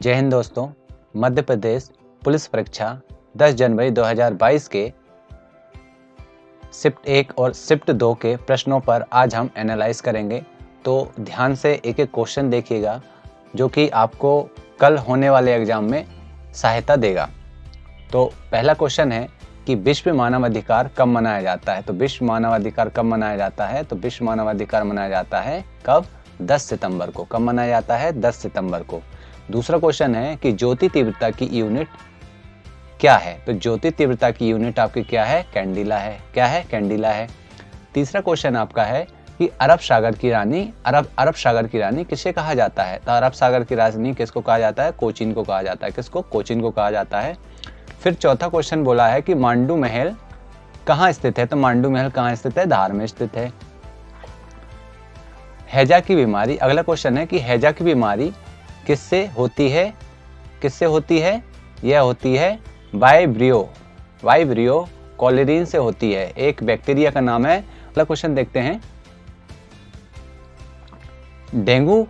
जय हिंद दोस्तों। मध्य प्रदेश पुलिस परीक्षा 10 जनवरी 2022 के शिफ्ट 1 और शिफ्ट 2 के प्रश्नों पर आज हम एनालाइज करेंगे। तो ध्यान से एक एक क्वेश्चन देखिएगा जो कि आपको कल होने वाले एग्जाम में सहायता देगा। तो पहला क्वेश्चन है कि विश्व मानवाधिकार कब मनाया जाता है। तो विश्व मानवाधिकार कब मनाया जाता है? तो विश्व मानवाधिकार मनाया जाता है कब? 10 सितंबर को। कब मनाया जाता है? 10 सितंबर को। दूसरा क्वेश्चन है कि ज्योति तीव्रता की यूनिट क्या है। तो ज्योति तीव्रता की यूनिट आपकी क्या है? कैंडिला है। क्या है? कैंडिला है। तीसरा क्वेश्चन आपका है कि अरब सागर की रानी किसे कहा जाता है। तो अरब सागर की रानी किसको कहा जाता है? कोचीन को कहा जाता है। किसको? कोचीन को कहा जाता है। फिर चौथा क्वेश्चन बोला है कि मांडू महल कहाँ स्थित है। तो मांडू महल कहाँ स्थित है? धार में स्थित है। हैजा की बीमारी, अगला क्वेश्चन है कि हैजा की बीमारी किससे होती है? किससे होती है? यह होती है वाइब्रियो कॉलेरिन से होती है। एक बैक्टीरिया का नाम है। अगला क्वेश्चन देखते हैं, डेंगू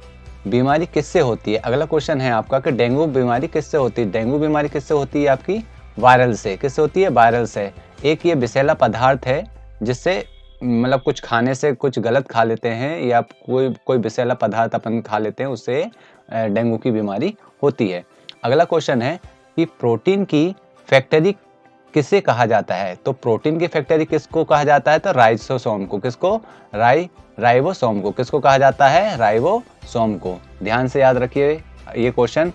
बीमारी किससे होती है। अगला क्वेश्चन है आपका कि डेंगू बीमारी किससे होती है। डेंगू बीमारी किससे होती है आपकी? वायरल से। किससे होती है? वायरल से। एक ये विषैला पदार्थ है जिससे मतलब कुछ खाने से कुछ गलत खा लेते हैं या कोई विषैला पदार्थ अपन खा लेते हैं, उससे डेंगू की बीमारी होती है। अगला क्वेश्चन है कि प्रोटीन की फैक्ट्री किसे कहा जाता है। तो प्रोटीन की फैक्ट्री किसको कहा जाता है? तो राइबोसोम को। किसको? राइबोसोम को। किसको कहा जाता है? राइबोसोम को। ध्यान से याद रखिए ये क्वेश्चन।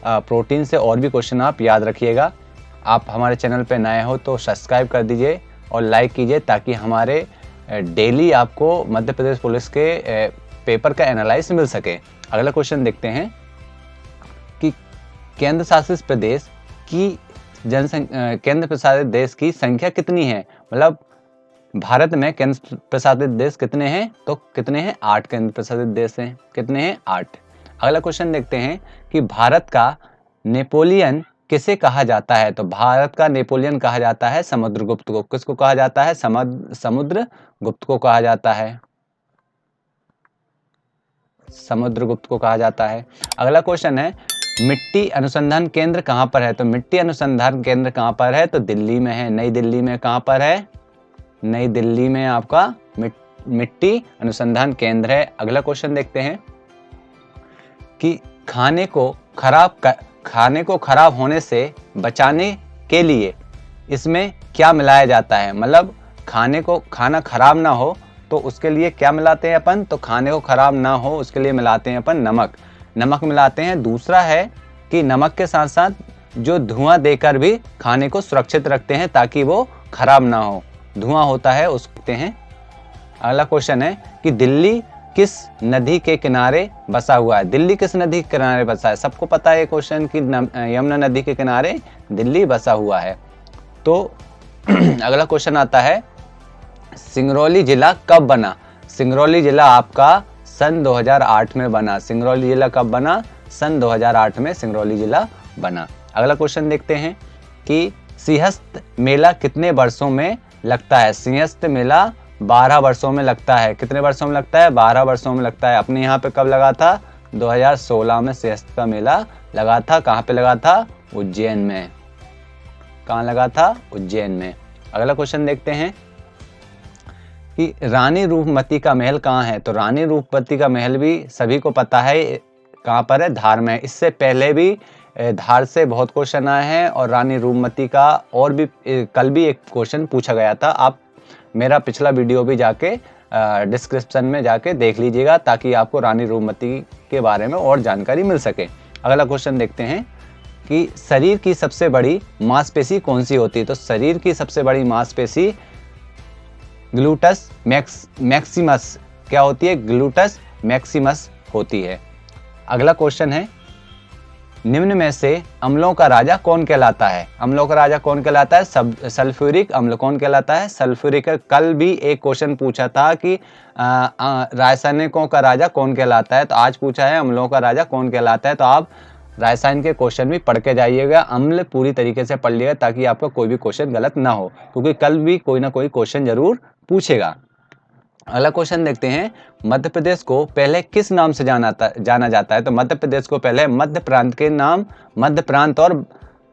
प्रोटीन से और भी क्वेश्चन आप याद रखिएगा। आप हमारे चैनल पे नए हो तो सब्सक्राइब कर दीजिए और लाइक कीजिए ताकि हमारे डेली आपको मध्य प्रदेश पुलिस के पेपर का एनालाइज मिल सके। अगला क्वेश्चन देखते हैं कि केंद्र शासित प्रदेश की केंद्र प्रशासित देश की संख्या कितनी है। मतलब भारत में केंद्र प्रशासित देश कितने हैं? तो कितने हैं? 8 केंद्र प्रशासित देश हैं। कितने हैं? 8। अगला क्वेश्चन देखते हैं कि भारत का नेपोलियन किसे कहा जाता है। तो भारत का नेपोलियन कहा जाता है समुद्रगुप्त को। किसको कहा जाता है? समुद्रगुप्त को कहा जाता है। समुद्रगुप्त को कहा जाता है। अगला क्वेश्चन है मिट्टी अनुसंधान केंद्र कहाँ पर है। तो मिट्टी अनुसंधान केंद्र कहाँ पर है? तो दिल्ली में है। नई दिल्ली में। कहाँ पर है? नई दिल्ली में आपका मिट्टी अनुसंधान केंद्र है। अगला क्वेश्चन देखते हैं कि खाने को खराब होने से बचाने के लिए इसमें क्या मिलाया जाता है। मतलब खाना खराब ना हो तो उसके लिए क्या मिलाते हैं अपन? तो खाने को खराब ना हो उसके लिए मिलाते हैं अपन नमक मिलाते हैं। दूसरा है कि नमक के साथ साथ जो धुआं देकर भी खाने को सुरक्षित रखते हैं ताकि वो खराब ना हो। धुआं होता है उसको हैं। अगला क्वेश्चन है कि दिल्ली किस नदी के किनारे बसा हुआ है। दिल्ली किस नदी के किनारे बसा है? सबको पता है ये क्वेश्चन कि यमुना नदी के किनारे दिल्ली बसा हुआ है। तो अगला क्वेश्चन आता है सिंगरौली जिला कब बना। सिंगरौली जिला आपका सन 2008 में बना। सिंगरौली जिला कब बना? सन 2008 में सिंगरौली जिला बना। अगला क्वेश्चन देखते हैं कि सिंहस्थ मेला कितने वर्षों में लगता है। सिंहस्थ मेला 12 वर्षों में लगता है। कितने वर्षों में लगता है? 12 वर्षों में लगता है। अपने यहाँ पे कब लगा था? 2016 में सिंहस्थ का मेला लगा था। कहाँ पे लगा था? उज्जैन में। कहाँ लगा था? उज्जैन में। अगला क्वेश्चन देखते हैं कि रानी रूपमती का महल कहाँ है। तो रानी रूपमती का महल भी सभी को पता है कहाँ पर है? धार में। इससे पहले भी धार से बहुत क्वेश्चन आए हैं और रानी रूपमती का और भी कल भी एक क्वेश्चन पूछा गया था। आप मेरा पिछला वीडियो भी जाके डिस्क्रिप्शन में जाके देख लीजिएगा ताकि आपको रानी रूपमती के बारे में और जानकारी मिल सके। अगला क्वेश्चन देखते हैं कि शरीर की सबसे बड़ी मांसपेशी कौन सी होती है। तो शरीर की सबसे बड़ी मांसपेशी ग्लूटस मैक्सिमस क्या होती है? ग्लूटस मैक्सिमस होती है। अगला क्वेश्चन है निम्न में से अम्लों का राजा कौन कहलाता है। अम्लों का राजा कौन कहलाता है? सल्फ्यूरिक अम्ल कौन कहलाता है? सल्फ्यूरिक। कल भी एक क्वेश्चन पूछा था कि रासायनिकों का राजा कौन कहलाता है। तो आज पूछा है अम्लों का राजा कौन कहलाता है। तो आप रासायन के क्वेश्चन भी पढ़ के जाइएगा। अम्ल पूरी तरीके से पढ़ लिएगा ताकि आपका कोई भी क्वेश्चन गलत ना हो, क्योंकि कल भी कोई ना कोई क्वेश्चन जरूर पूछेगा। अगला क्वेश्चन देखते हैं, मध्य प्रदेश को पहले किस नाम से जाना जाता है? तो मध्य प्रदेश को पहले मध्य प्रांत के नाम, मध्य प्रांत और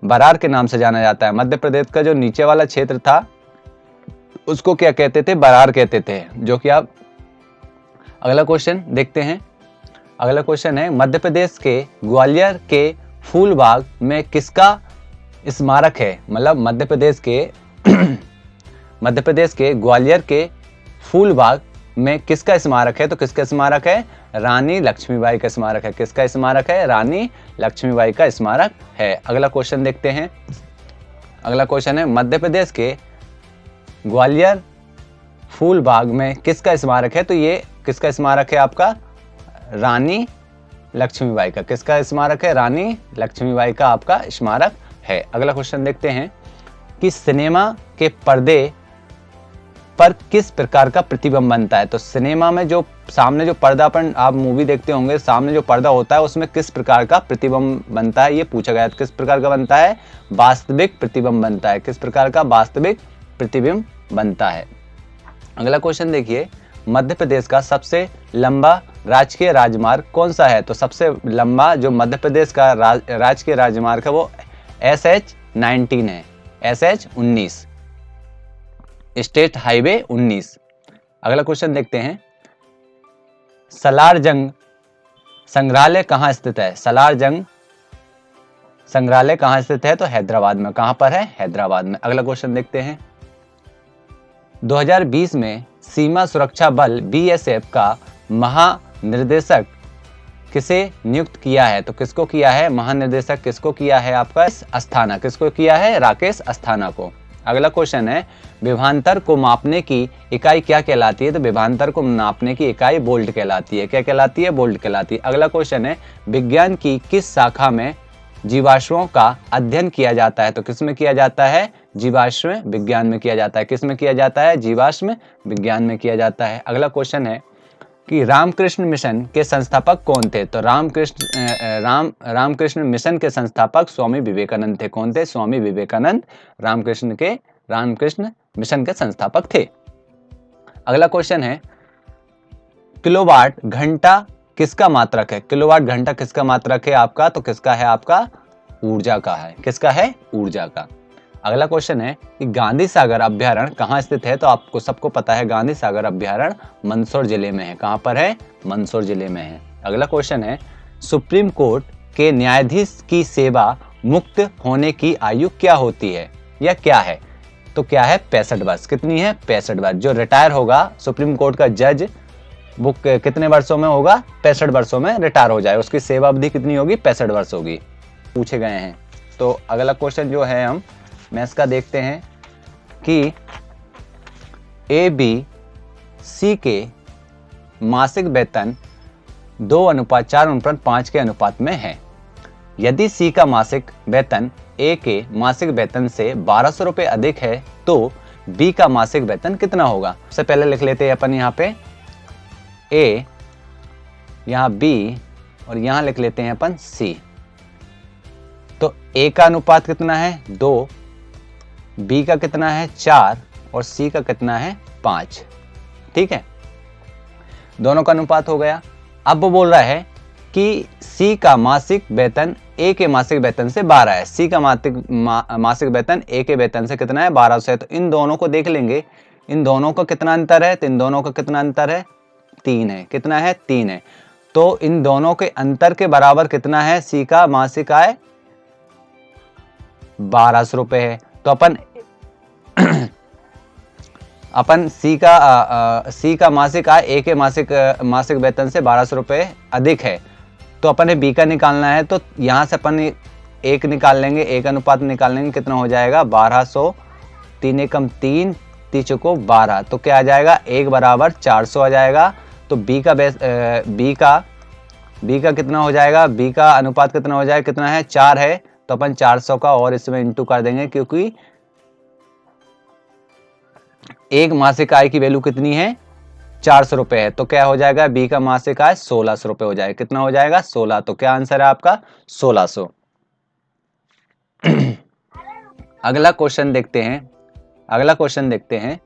बरार के नाम से जाना जाता है। मध्य प्रदेश का जो नीचे वाला क्षेत्र था उसको क्या कहते थे? बरार कहते थे, जो कि आप अगला क्वेश्चन देखते हैं। अगला क्वेश्चन है, मध्य प्रदेश के ग्वालियर के फूलबाग में किसका स्मारक है? मतलब मध्य प्रदेश के ग्वालियर के फूलबाग में किसका स्मारक है? तो किसका स्मारक है? रानी लक्ष्मीबाई का स्मारक है। किसका स्मारक है? रानी लक्ष्मीबाई का स्मारक है। अगला क्वेश्चन देखते हैं। अगला क्वेश्चन है, मध्य प्रदेश के ग्वालियर फूलबाग में किसका स्मारक है? तो ये किसका स्मारक है आपका? रानी लक्ष्मीबाई का। किसका स्मारक है? रानी लक्ष्मीबाई का आपका स्मारक है। अगला क्वेश्चन देखते हैं कि सिनेमा के पर्दे पर किस प्रकार का प्रतिबिंब बनता है? तो सिनेमा में जो सामने जो पर्दा आप मूवी देखते होंगे, सामने जो पर्दा होता है उसमें किस प्रकार का प्रतिबिंब बनता है, ये पूछा गया है। किस प्रकार का बनता है? वास्तविक प्रतिबिंब बनता है। किस प्रकार का? वास्तविक प्रतिबिंब बनता है। अगला क्वेश्चन देखिए, मध्य प्रदेश का सबसे लंबा राजकीय राजमार्ग कौन सा है? तो सबसे लंबा जो मध्य प्रदेश का राजकीय राजमार्ग है वो SH-19 है। SH-19, state highway 19। अगला क्वेश्चन देखते हैं, सलारजंग संग्रहालय कहाँ स्थित है? सलारजंग संग्रहालय कहाँ स्थित है? तो हैदराबाद में। कहाँ पर है? हैदराबाद में। अगला क्वेश्चन देखते हैं, 2020 में सीमा सुरक्षा बल BSF का महानिर्देशक किसे नियुक्त किया है? तो किसको किया है? महानिर्देशक किसको किया है आपका? अस्थाना। किसको किया है? राकेश अस्थाना को। अगला क्वेश्चन है, विभवांतर को मापने की इकाई क्या कहलाती है? तो विभवांतर को नापने की इकाई वोल्ट कहलाती है। क्या कहलाती है? वोल्ट कहलाती है। अगला क्वेश्चन है, विज्ञान की किस शाखा में जीवाश्मों का अध्ययन किया जाता है? तो किस में किया जाता है? जीवाश्म विज्ञान में किया जाता है। किस में किया जाता है? जीवाश्म विज्ञान में किया जाता है। अगला क्वेश्चन है कि रामकृष्ण मिशन के संस्थापक कौन थे? तो रामकृष्ण मिशन के संस्थापक स्वामी विवेकानंद थे। कौन थे? स्वामी विवेकानंद रामकृष्ण मिशन के संस्थापक थे। अगला क्वेश्चन है, किलोवाट घंटा किसका मात्रक है? किलोवाट घंटा किसका मात्रक है आपका? तो किसका है आपका? ऊर्जा का है। किसका है? ऊर्जा का। अगला क्वेश्चन है कि गांधी सागर अभ्यारण्य कहाँ स्थित है? तो आपको सबको पता है गांधी सागर अभ्यारण्य मंदसौर जिले में है। कहाँ पर है? मंदसौर जिले में है। अगला क्वेश्चन है, सुप्रीम कोर्ट के न्यायाधीश की सेवा मुक्त होने की आयु क्या होती है या क्या है? तो क्या है? 65 वर्ष। कितनी है? 65 वर्ष। जो रिटायर होगा सुप्रीम कोर्ट का जज, वो कितने वर्षों में होगा? 65 वर्षों में रिटायर हो जाए। उसकी सेवा अवधि कितनी होगी? 65 वर्ष होगी। पूछे गए हैं। तो अगला क्वेश्चन जो है हम मैथ्स का देखते हैं कि ABC के मासिक वेतन 2:4:5 के अनुपात में है। यदि C का मासिक वेतन A के मासिक वेतन से 1200 रुपये अधिक है तो B का मासिक वेतन कितना होगा? सबसे पहले लिख लेते हैं अपन यहाँ पे A, यहाँ B और यहाँ लिख लेते हैं अपन C। तो A का अनुपात कितना है? 2, B का कितना है? 4 और C का कितना है? 5। ठीक है, दोनों का अनुपात हो गया। अब वो बोल रहा है कि C का मासिक वेतन A के मासिक वेतन से 12 है। C का मासिक वेतन A के वेतन से कितना है? 1200 है। तो इन दोनों को देख लेंगे, इन दोनों का कितना अंतर है? तो इन दोनों का कितना अंतर है? 3 है। कितना है? 3 है। तो इन दोनों के अंतर के बराबर कितना है? C का मासिक आय 1200 रुपये है। तो अपन C का मासिक आय A के मासिक वेतन से 1200 रुपये अधिक है। तो अपन B का निकालना है। तो यहाँ से अपन एक निकाल लेंगे, एक अनुपात निकाल लेंगे। कितना हो जाएगा? 1200, 3 एकम 3, 3 चौको 12। तो क्या आ जाएगा? 1 बराबर 400 आ जाएगा। तो B का कितना हो जाएगा? B का अनुपात कितना हो जाएगा? कितना है? 4 है। तो अपन 400 का और इसमें इंटू कर देंगे, क्योंकि एक मासिक आय की वैल्यू कितनी है? 400 रुपए है। तो क्या हो जाएगा? B का मासिक आय 1600 रुपए हो जाएगा। कितना हो जाएगा? 16। तो क्या आंसर है आपका? 1600। अगला क्वेश्चन देखते हैं।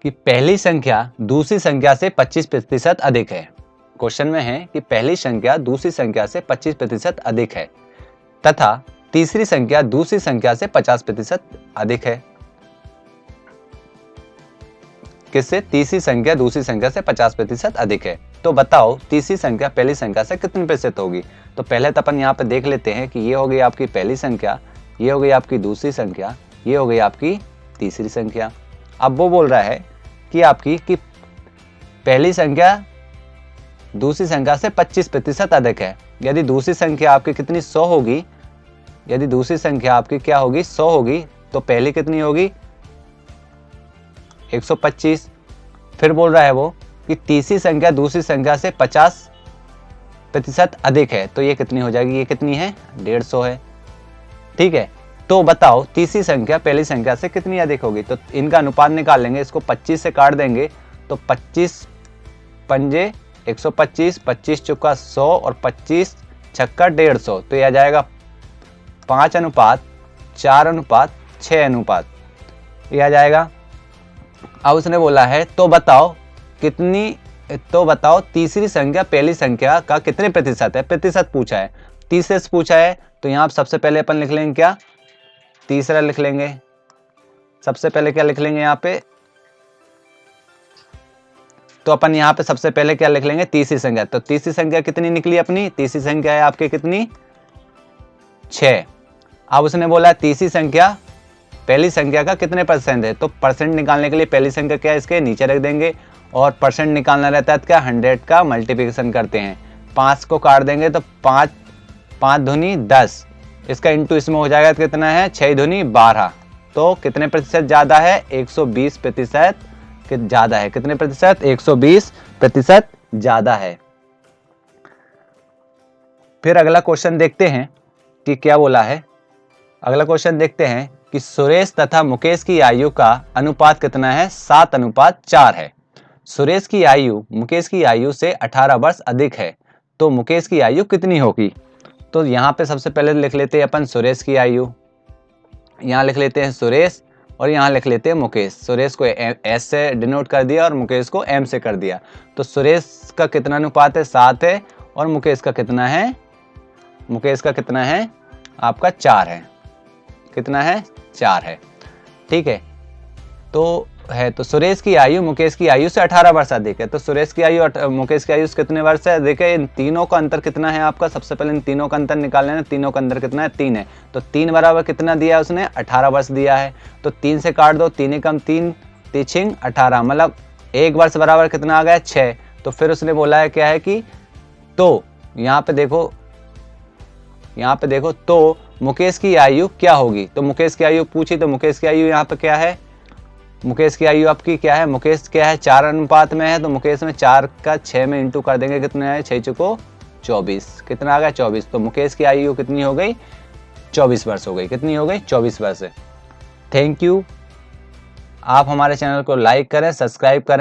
कि पहली संख्या दूसरी संख्या से 25% अधिक है। क्वेश्चन में है कि पहली संख्या दूसरी संख्या से 25% अधिक है तथा तीसरी संख्या दूसरी संख्या से 50% अधिक है। किससे? तीसरी संख्या दूसरी संख्या से 50% अधिक है। तो बताओ तीसरी संख्या पहली संख्या से कितने प्रतिशत होगी? तो पहले तो अपन यहाँ पे देख लेते हैं कि ये हो गई आपकी पहली संख्या, ये हो गई आपकी दूसरी संख्या, ये हो गई आपकी तीसरी संख्या। अब वो बोल रहा है कि आपकी कि पहली संख्या दूसरी संख्या से 25% अधिक है। यदि दूसरी संख्या आपकी कितनी 100 होगी, यदि दूसरी संख्या आपकी क्या होगी 100 होगी, तो पहली कितनी होगी 125। फिर बोल रहा है वो कि तीसरी संख्या दूसरी संख्या से 50% अधिक है, तो ये कितनी हो जाएगी? ये कितनी है? 150 है। ठीक है, तो बताओ तीसरी संख्या पहली संख्या से कितनी अधिक होगी? तो इनका अनुपात निकाल लेंगे, इसको 25 से काट देंगे तो 25 पंजे 125, 25 चौका 100 और 25 छक्का 150, तो यह आ जाएगा 5:4:6 यह आ जाएगा। अब उसने बोला है तो बताओ तीसरी संख्या पहली संख्या का कितने प्रतिशत है? प्रतिशत पूछा है, तीसरे से पूछा है, तो यहाँ सबसे पहले अपन लिख लेंगे क्या? तीसरा लिख लेंगे। सबसे पहले क्या लिख लेंगे यहाँ पे? तो अपन यहाँ पे सबसे पहले क्या लिख लेंगे? तीसरी संख्या। तो तीसरी संख्या कितनी निकली अपनी? तीसरी संख्या है आपके कितनी? 6। अब उसने बोला तीसरी संख्या पहली संख्या का कितने परसेंट है? तो परसेंट निकालने के लिए पहली संख्या क्या है इसके नीचे रख देंगे और परसेंट निकालना रहता है क्या? 100 का मल्टीप्लिकेशन करते हैं। 5 को काट देंगे तो 5 दूनी 10, इसका इंटू इसमें हो जाएगा तो कितना है? 6 दूनी 12। तो कितने प्रतिशत ज्यादा है? 120% ज्यादा है। कितने प्रतिशत? 120% ज्यादा है। फिर अगला क्वेश्चन देखते हैं कि क्या बोला है। अगला क्वेश्चन देखते हैं कि सुरेश तथा मुकेश की आयु का अनुपात कितना है? 7:4 है। सुरेश की आयु मुकेश की आयु से 18 वर्ष अधिक है, तो मुकेश की आयु कितनी होगी? तो यहाँ पे सबसे पहले लिख लेते हैं अपन सुरेश की आयु। यहाँ लिख लेते हैं सुरेश और यहाँ लिख लेते हैं मुकेश। सुरेश को एस से डिनोट कर दिया और मुकेश को एम से कर दिया। तो सुरेश का कितना अनुपात है? 7 है और मुकेश का कितना है? मुकेश का कितना है? आपका 4 है। कितना है? 4 है। ठीक है, तो सुरेश की आयु मुकेश की आयु से 18 वर्ष अधिक है। तो सुरेश की आयु मुकेश की आयु से कितने वर्ष है? देखिए इन तीनों का अंतर कितना है आपका? सबसे पहले इन तीनों का अंतर निकाल लेना। तीनों का अंतर कितना है? 3 है। तो 3 बराबर कितना दिया है उसने? 18 वर्ष दिया है। तो 3 से काट दो, 3 कम 3 3 18, मतलब 1 वर्ष बराबर कितना आ गया? 6। तो फिर उसने बोला है क्या है कि तो यहाँ पे देखो तो मुकेश की आयु क्या होगी? तो मुकेश की आयु पूछी, तो मुकेश की आयु यहाँ पे क्या है? मुकेश की आयु आपकी क्या है? मुकेश क्या है? 4 अनुपात में है, तो मुकेश में 4 का 6 में इंटू कर देंगे, कितना है? 6 चौको 24। कितना आ गया? 24। तो मुकेश की आयु कितनी हो गई? 24 वर्ष हो गई। कितनी हो गई? 24 वर्ष। Thank you. आप हमारे चैनल को लाइक करें, सब्सक्राइब करें।